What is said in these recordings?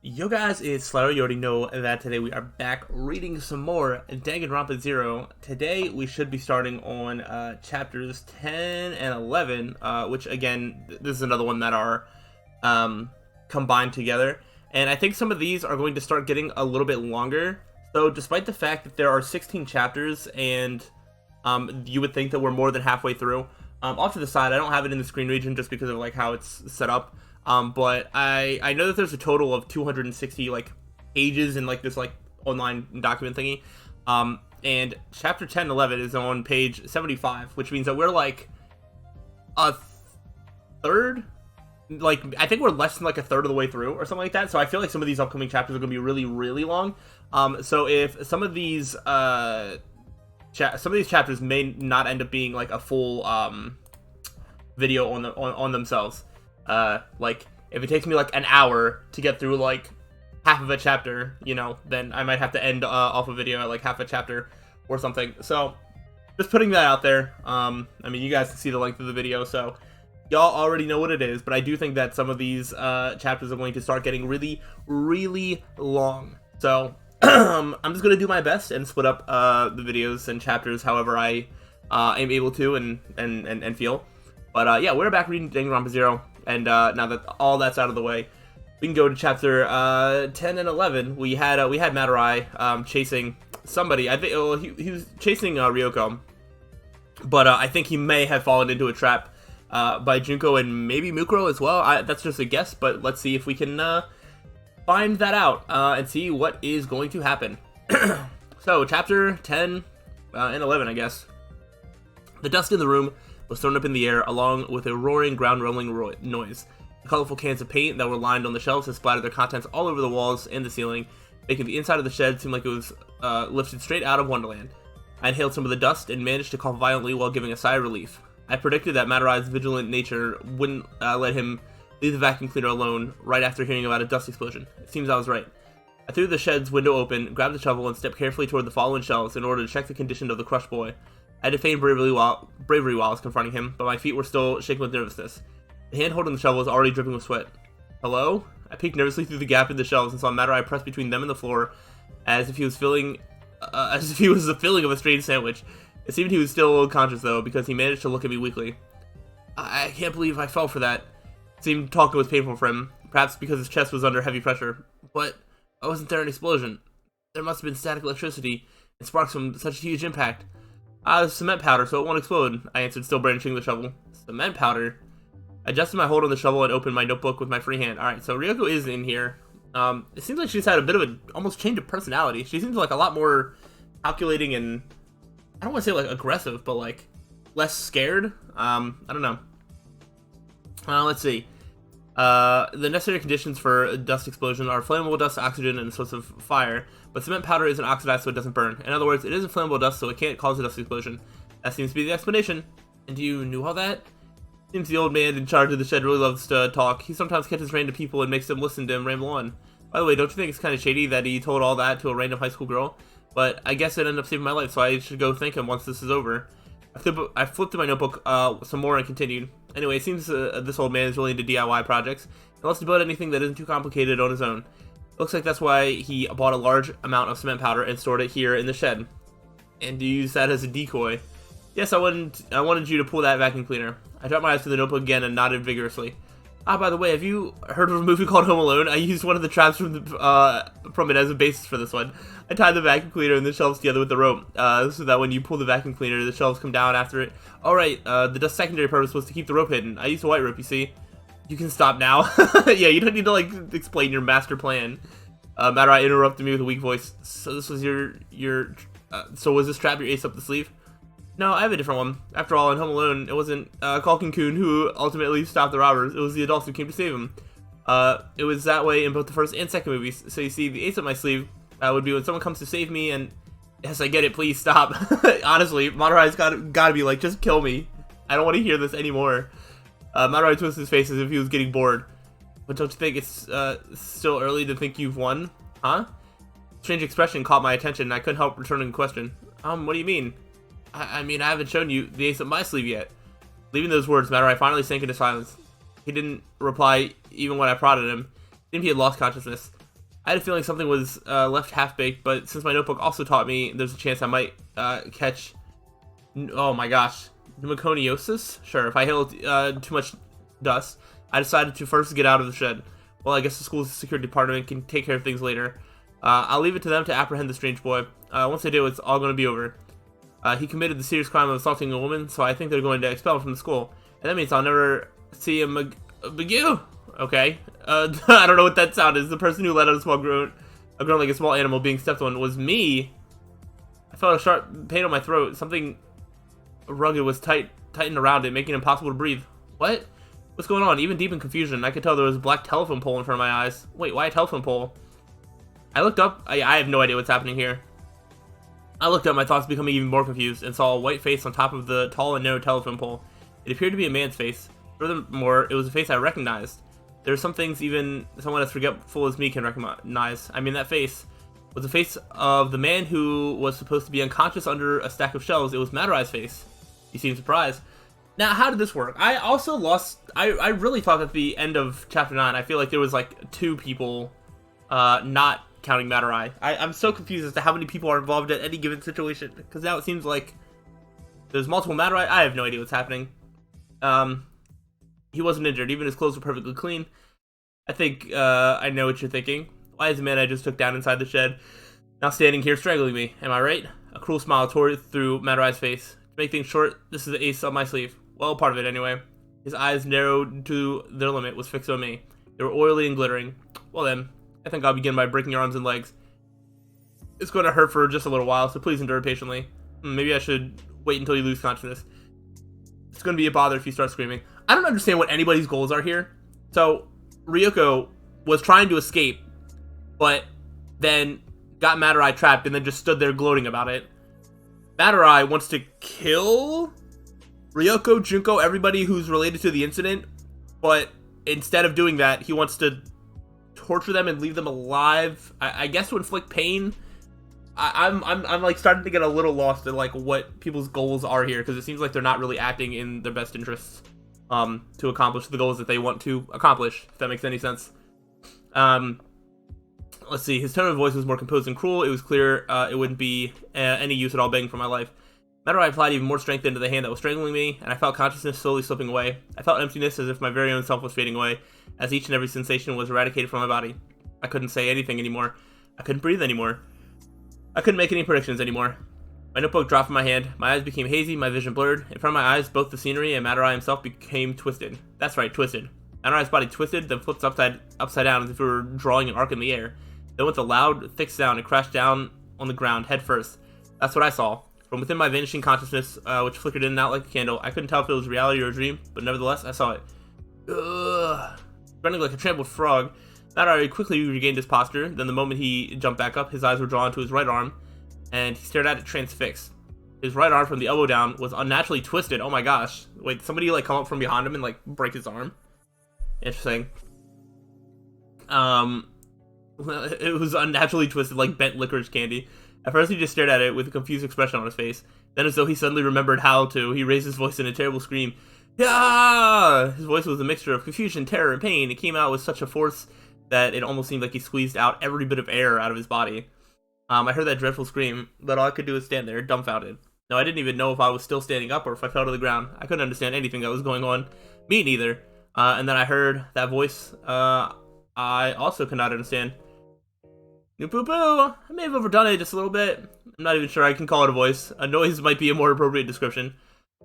Yo guys, it's slyroh. You already know that today we are back reading some more Danganronpa Zero. Today we should be starting on chapters 10 and 11, which again, this is another one that are combined together. And I think some of these are going to start getting a little bit longer. So despite the fact that there are 16 chapters and you would think that we're more than halfway through, off to the side, I don't have it in the screen region just because of like how it's set up. But I know that there's a total of 260 like pages in like this like online document thingy. And chapter 10 and 11 is on page 75, which means that we're like a third, like I think we're less than like a third of the way through or something like that. So I feel like some of these upcoming chapters are going to be really, really long. So if some of these chapters may not end up being like a full video on themselves. Like if it takes me like an hour to get through like half of a chapter, you know, then I might have to end off a video at like half a chapter or something. So just putting that out there. I mean, you guys can see the length of the video, so y'all already know what it is, but I do think that some of these chapters are going to start getting really, really long. So I'm just gonna do my best and split up the videos and chapters however I am able to and feel. But yeah, we're back reading Danganronpa Zero. And now that all that's out of the way, we can go to chapter 10 and 11. We had Madurai chasing somebody. I think he was chasing Ryoko, but I think he may have fallen into a trap by Junko and maybe Mukuro as well. That's just a guess, but let's see if we can find that out and see what is going to happen. So chapter 10 and 11, I guess. The dust in the room was thrown up in the air along with a roaring, ground-rumbling noise. The colorful cans of paint that were lined on the shelves had splattered their contents all over the walls and the ceiling, making the inside of the shed seem like it was lifted straight out of Wonderland. I inhaled some of the dust and managed to cough violently while giving a sigh of relief. I predicted that Madurai's vigilant nature wouldn't let him leave the vacuum cleaner alone right after hearing about a dust explosion. It seems I was right. I threw the shed's window open, grabbed the shovel, and stepped carefully toward the fallen shelves in order to check the condition of the crushed boy. I had to feign bravery while I was confronting him, but my feet were still shaking with nervousness. The hand holding the shovel was already dripping with sweat. Hello? I peeked nervously through the gap in the shelves and saw Madurai pressed between them and the floor, as if he was the filling of a strange sandwich. It seemed he was still unconscious though, because he managed to look at me weakly. I can't believe I fell for that. It seemed talking was painful for him, perhaps because his chest was under heavy pressure. But why wasn't there an explosion? There must have been static electricity and sparks from such a huge impact. Cement powder, so it won't explode, I answered, still brandishing the shovel. Cement powder? I adjusted my hold on the shovel and opened my notebook with my free hand. Alright, so Ryoko is in here. It seems like she's had a bit of an almost change of personality. She seems like a lot more calculating and, I don't want to say like aggressive, but like less scared. I don't know. Let's see. The necessary conditions for a dust explosion are flammable dust, oxygen, and a source of fire, but cement powder isn't oxidized so it doesn't burn. In other words, it isn't flammable dust, so it can't cause a dust explosion. That seems to be the explanation. And you knew all that? Seems the old man in charge of the shed really loves to talk. He sometimes catches random people and makes them listen to him ramble on. By the way, don't you think it's kind of shady that he told all that to a random high school girl? But I guess it ended up saving my life, so I should go thank him once this is over. I flipped through my notebook some more and continued. Anyway, it seems this old man is really into DIY projects and wants to build anything that isn't too complicated on his own. Looks like that's why he bought a large amount of cement powder and stored it here in the shed. And to use that as a decoy. Yes, I wanted you to pull that vacuum cleaner. I dropped my eyes to the notebook again and nodded vigorously. By the way, have you heard of a movie called Home Alone? I used one of the traps from it as a basis for this one. I tied the vacuum cleaner and the shelves together with the rope, so that when you pull the vacuum cleaner, the shelves come down after it. Alright, the dust's secondary purpose was to keep the rope hidden. I used a white rope, you see. You can stop now. Yeah, you don't need to, like, explain your master plan. Madurai interrupted me with a weak voice. So this was so was this trap your ace up the sleeve? No, I have a different one. After all, in Home Alone, it wasn't Culkin-kun who ultimately stopped the robbers. It was the adults who came to save him. It was that way in both the first and second movies. So you see, the ace up my sleeve would be when someone comes to save me and... Yes, I get it, please stop. Honestly, Madurai's gotta be like, just kill me. I don't want to hear this anymore. Madurai twisted his face as if he was getting bored. But don't you think it's still early to think you've won? Huh? Strange expression caught my attention and I couldn't help returning the question. What do you mean? I mean, I haven't shown you the ace up my sleeve yet. Leaving those words, Madurai finally sank into silence. He didn't reply even when I prodded him. It seemed he had lost consciousness. I had a feeling something was left half-baked, but since my notebook also taught me there's a chance I might catch... Oh my gosh. Pneumoconiosis? Sure, if I inhaled too much dust, I decided to first get out of the shed. Well, I guess the school's security department can take care of things later. I'll leave it to them to apprehend the strange boy. Once they do, it's all going to be over. He committed the serious crime of assaulting a woman, so I think they're going to expel him from the school. And that means I'll never see a McGee? Okay. I don't know what that sound is. The person who let out a groan like a small animal being stepped on was me. I felt a sharp pain on my throat. Something rugged was tightened around it, making it impossible to breathe. What? What's going on? Even deep in confusion, I could tell there was a black telephone pole in front of my eyes. Wait, why a telephone pole? I looked up. I have no idea what's happening here. I looked up, my thoughts becoming even more confused, and saw a white face on top of the tall and narrow telephone pole. It appeared to be a man's face. Furthermore, it was a face I recognized. There are some things even someone as forgetful as me can recognize. I mean, that face was the face of the man who was supposed to be unconscious under a stack of shelves. It was Madurai's face. He seemed surprised. Now, how did this work? I also lost... I really thought at the end of Chapter 9, I feel like there was, like, 2 people, not counting Madurai. I'm so confused as to how many people are involved at any given situation, because now it seems like there's multiple Madurai. I have no idea what's happening. He wasn't injured. Even his clothes were perfectly clean. I think, I know what you're thinking. Why is the man I just took down inside the shed now standing here strangling me? Am I right? A cruel smile tore through Madurai's face. To make things short, this is the ace up my sleeve. Well, part of it anyway. His eyes, narrowed to their limit, was fixed on me. They were oily and glittering. Well then, I think I'll begin by breaking your arms and legs. It's going to hurt for just a little while, so please endure patiently. Maybe I should wait until you lose consciousness. It's going to be a bother if you start screaming. I don't understand what anybody's goals are here. So, Ryoko was trying to escape, but then got Madurai trapped and then just stood there gloating about it. Madurai wants to kill Ryoko, Junko, everybody who's related to the incident, but instead of doing that, he wants to torture them and leave them alive. I guess to inflict pain. I'm like starting to get a little lost in like what people's goals are here, because it seems like they're not really acting in their best interests to accomplish the goals that they want to accomplish, if that makes any sense. Let's see, his tone of voice was more composed and cruel. It was clear it wouldn't be any use at all begging for my life. Madurai applied even more strength into the hand that was strangling me, and I felt consciousness slowly slipping away. I felt emptiness as if my very own self was fading away, as each and every sensation was eradicated from my body. I couldn't say anything anymore. I couldn't breathe anymore. I couldn't make any predictions anymore. My notebook dropped from my hand, my eyes became hazy, my vision blurred. In front of my eyes, both the scenery and Madurai himself became twisted. That's right, twisted. Madurai's body twisted, then flipped upside down as if we were drawing an arc in the air. Then with a loud, thick sound, it crashed down on the ground, head first. That's what I saw. From within my vanishing consciousness, which flickered in and out like a candle, I couldn't tell if it was reality or a dream, but nevertheless, I saw it. Ugh. Running like a trampled frog, Madurai quickly regained his posture. Then the moment he jumped back up, his eyes were drawn to his right arm, and he stared at it transfixed. His right arm from the elbow down was unnaturally twisted. Oh my gosh. Wait, somebody like come up from behind him and like break his arm? Interesting. It was unnaturally twisted like bent licorice candy. At first he just stared at it with a confused expression on his face. Then, as though he suddenly remembered how to, he raised his voice in a terrible scream. Yeah! His voice was a mixture of confusion, terror, and pain. It came out with such a force that it almost seemed like he squeezed out every bit of air out of his body. I heard that dreadful scream, but all I could do was stand there, dumbfounded. No, I didn't even know if I was still standing up or if I fell to the ground. I couldn't understand anything that was going on. Me neither. And then I heard that voice I also could not understand. Poo-poo! I may have overdone it just a little bit. I'm not even sure I can call it a voice. A noise might be a more appropriate description.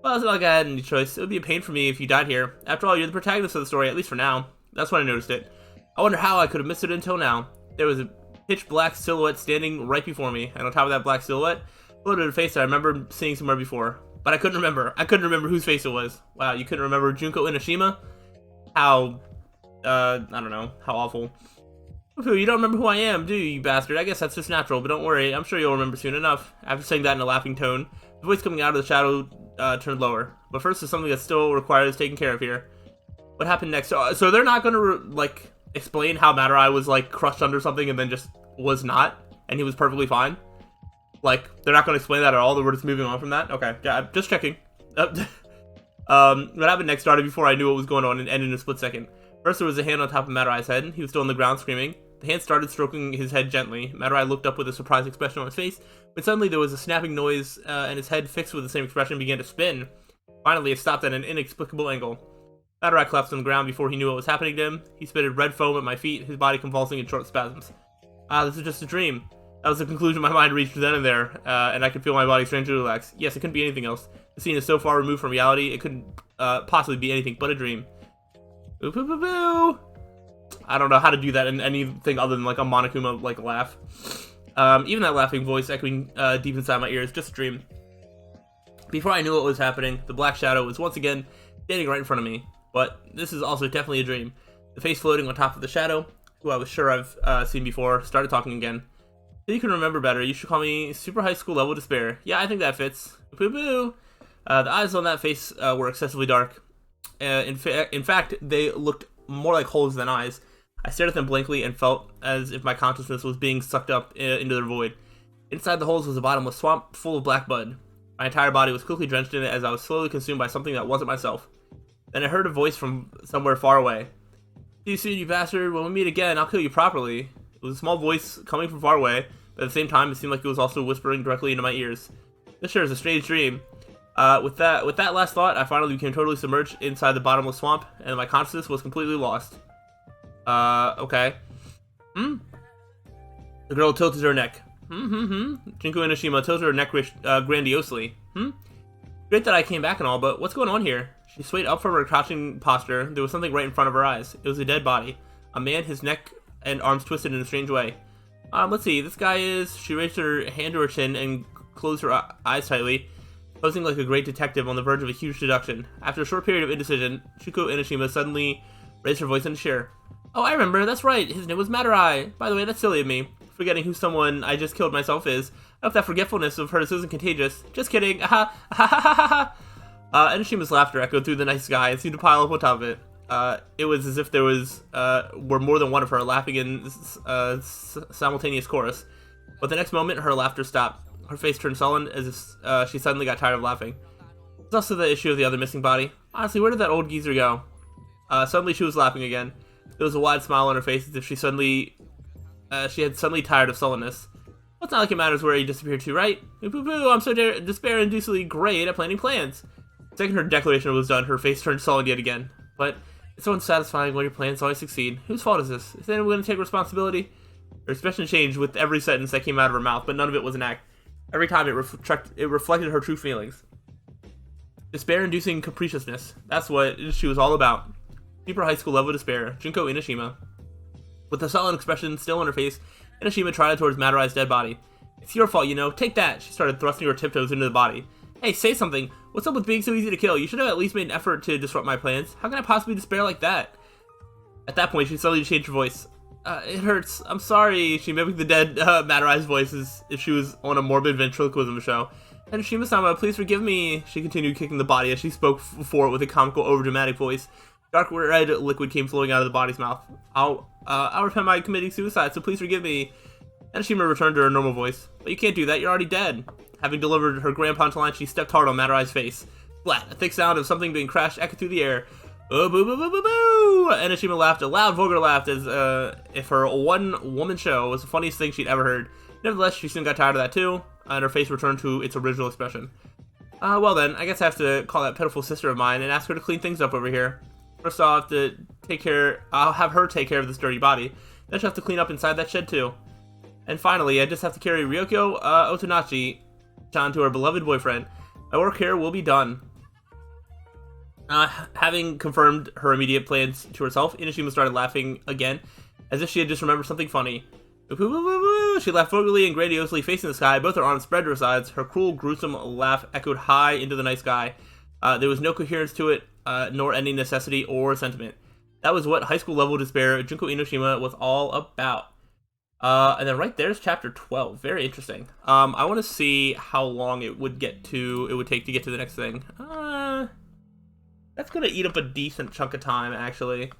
Well, it's not like I had any choice. It would be a pain for me if you died here. After all, you're the protagonist of the story, at least for now. That's when I noticed it. I wonder how I could have missed it until now. There was a pitch black silhouette standing right before me, and on top of that black silhouette, floated a face that I remember seeing somewhere before. But I couldn't remember. I couldn't remember whose face it was. Wow, you couldn't remember Junko Inoshima? How, I don't know, how awful. You don't remember who I am, do you bastard? I guess that's just natural, but don't worry, I'm sure you'll remember soon enough. After saying that in a laughing tone, the voice coming out of the shadow turned lower. But first, there's something that still requires taking care of here. What happened next? So they're not gonna, like, explain how Madurai was, like, crushed under something and then just was not, and he was perfectly fine? Like, they're not gonna explain that at all? We're just moving on from that? Okay, yeah, I'm just checking. What happened next started before I knew what was going on and ended in a split second. First, there was a hand on top of Madurai's head. He was still on the ground screaming. The hand started stroking his head gently. Madurai looked up with a surprised expression on his face, but suddenly there was a snapping noise, and his head, fixed with the same expression, began to spin. Finally, it stopped at an inexplicable angle. Madurai collapsed on the ground before he knew what was happening to him. He spitted red foam at my feet, his body convulsing in short spasms. This is just a dream. That was the conclusion my mind reached then and there, and I could feel my body strangely relax. Yes, it couldn't be anything else. The scene is so far removed from reality, it couldn't possibly be anything but a dream. Boo boo boo boo! I don't know how to do that in anything other than like a Monokuma like laugh. Even that laughing voice echoing deep inside my ears, just a dream. Before I knew what was happening, the black shadow was once again standing right in front of me. But this is also definitely a dream. The face floating on top of the shadow, who I was sure I've seen before, started talking again. So you can remember better, you should call me Super High School Level Despair. Yeah, I think that fits. Boo boo! The eyes on that face were excessively dark. In fact, they looked more like holes than eyes. I stared at them blankly and felt as if my consciousness was being sucked up into their void. Inside the holes was a bottomless swamp full of black mud. My entire body was quickly drenched in it as I was slowly consumed by something that wasn't myself. Then I heard a voice from somewhere far away. See you soon, you bastard. When we meet again, I'll kill you properly. It was a small voice coming from far away, but at the same time, it seemed like it was also whispering directly into my ears. This sure is a strange dream. With that last thought, I finally became totally submerged inside the bottomless swamp, and my consciousness was completely lost. Okay. The girl tilted her neck. Junko Inoshima tilted her neck grandiosely. Great that I came back and all, but what's going on here? She swayed up from her crouching posture. There was something right in front of her eyes. It was a dead body. A man, his neck and arms twisted in a strange way. Let's see. This guy is... She raised her hand to her chin and closed her eyes tightly, posing like a great detective on the verge of a huge deduction. After a short period of indecision, Junko Inoshima suddenly raised her voice in a cheer. Oh, I remember. That's right. His name was Madurai. By the way, that's silly of me. Forgetting who someone I just killed myself is. I hope that forgetfulness of hers isn't contagious. Just kidding. Inoshima's laughter echoed through the night sky and seemed to pile up on top of it. It was as if there were more than one of her laughing in simultaneous chorus. But the next moment, her laughter stopped. Her face turned sullen as if she suddenly got tired of laughing. There's also the issue of the other missing body. Honestly, where did that old geezer go? Suddenly she was laughing again. There was a wide smile on her face as if she had suddenly tired of sullenness. Well, it's not like it matters where he disappeared to, right? Boo-boo-boo, I'm so despair-inducingly great at planning plans. The second her declaration was done, her face turned sullen yet again. But it's so unsatisfying when your plans always succeed. Whose fault is this? Is anyone going to take responsibility? Her expression changed with every sentence that came out of her mouth, but none of it was an act. Every time it reflected her true feelings. Despair-inducing capriciousness. That's what she was all about. Super high school level despair. Junko Inoshima. With a sullen expression still on her face, Inoshima trotted towards Madurai's dead body. It's your fault, you know. Take that! She started thrusting her tiptoes into the body. Hey, say something! What's up with being so easy to kill? You should have at least made an effort to disrupt my plans. How can I possibly despair like that? At that point, she suddenly changed her voice. It hurts. I'm sorry. She mimicked the dead Madurai's voice as if she was on a morbid ventriloquism show. Inoshima-sama, please forgive me. She continued kicking the body as she spoke for it with a comical, overdramatic voice. Dark red liquid came flowing out of the body's mouth. I'll repent by committing suicide, so please forgive me. Inoshima returned to her normal voice. But you can't do that, you're already dead. Having delivered her grand punchline, she stepped hard on Madurai's face. Flat, a thick sound of something being crashed echoed through the air. Oh, boo, boo, boo, boo, boo! Inoshima laughed, a loud, vulgar laugh, as if her one-woman show was the funniest thing she'd ever heard. Nevertheless, she soon got tired of that too, and her face returned to its original expression. Well then, I guess I have to call that pitiful sister of mine and ask her to clean things up over here. First I'll have to I'll have her take care of this dirty body. Then she'll have to clean up inside that shed too. And finally, I just have to carry Ryoko Otonachi-chan to her beloved boyfriend. My work here will be done. Having confirmed her immediate plans to herself, Inoshima started laughing again, as if she had just remembered something funny. She laughed vulgarly and grandiosely, facing the sky, both her arms spread to her sides. Her cruel, gruesome laugh echoed high into the night sky. There was no coherence to it, nor any necessity or sentiment. That was what high school level despair Junko Inoshima was all about. And then right there's chapter 12. Very interesting. I want to see how long it would take to get to the next thing. That's gonna eat up a decent chunk of time, actually.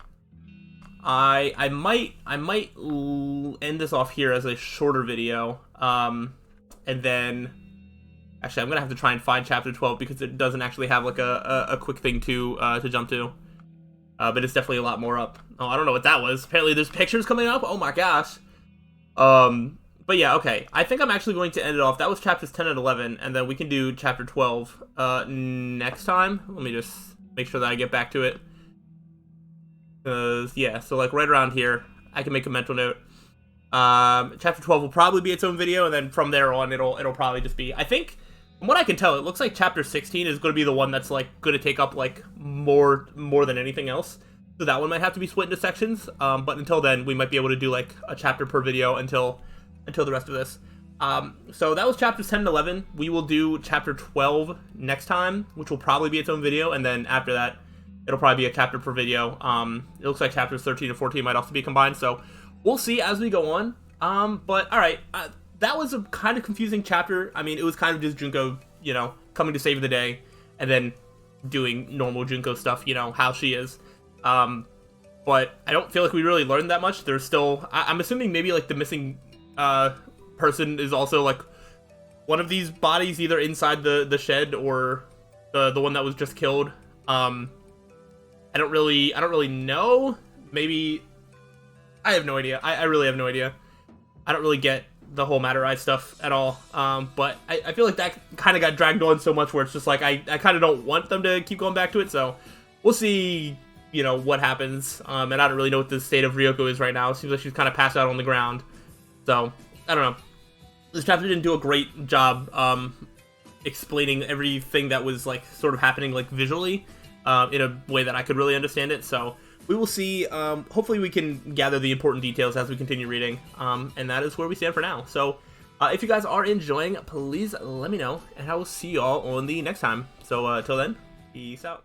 I might end this off here as a shorter video. And then actually I'm gonna have to try and find chapter 12 because it doesn't actually have like a quick thing to jump to. but it's definitely a lot more up. Oh, I don't know what that was. Apparently there's pictures coming up. Oh my gosh. But yeah, okay. I think I'm actually going to end it off. That was chapters 10 and 11, and then we can do chapter 12 next time. Let me just make sure that I get back to it. Yeah, so like right around here, I can make a mental note. Chapter 12 will probably be its own video, and then from there on, it'll probably just be, I think, from what I can tell, it looks like chapter 16 is going to be the one that's like going to take up like more than anything else. So that one might have to be split into sections. But until then, we might be able to do like a chapter per video until the rest of this. So that was chapters 10 and 11. We will do chapter 12 next time, which will probably be its own video, and then after that, it'll probably be a chapter per video. It looks like chapters 13 and 14 might also be combined, so we'll see as we go on. But alright, that was a kind of confusing chapter. I mean, it was kind of just Junko, you know, coming to save the day, and then doing normal Junko stuff, you know, how she is. But I don't feel like we really learned that much. There's still, I'm assuming maybe like the missing person is also like one of these bodies, either inside the shed or the one that was just killed. I don't really know. Maybe, I have no idea. I really have no idea. I don't really get the whole Matter Eye stuff at all. But I feel like that kind of got dragged on so much where it's just like I kind of don't want them to keep going back to it. So we'll see, you know, what happens. And I don't really know what the state of Ryoko is right now. It seems like she's kind of passed out on the ground. So I don't know. This chapter didn't do a great job explaining everything that was like sort of happening like visually in a way that I could really understand it. So we will see. Hopefully we can gather the important details as we continue reading. And that is where we stand for now. So if you guys are enjoying, please let me know, and I will see y'all on the next time. So till then, peace out.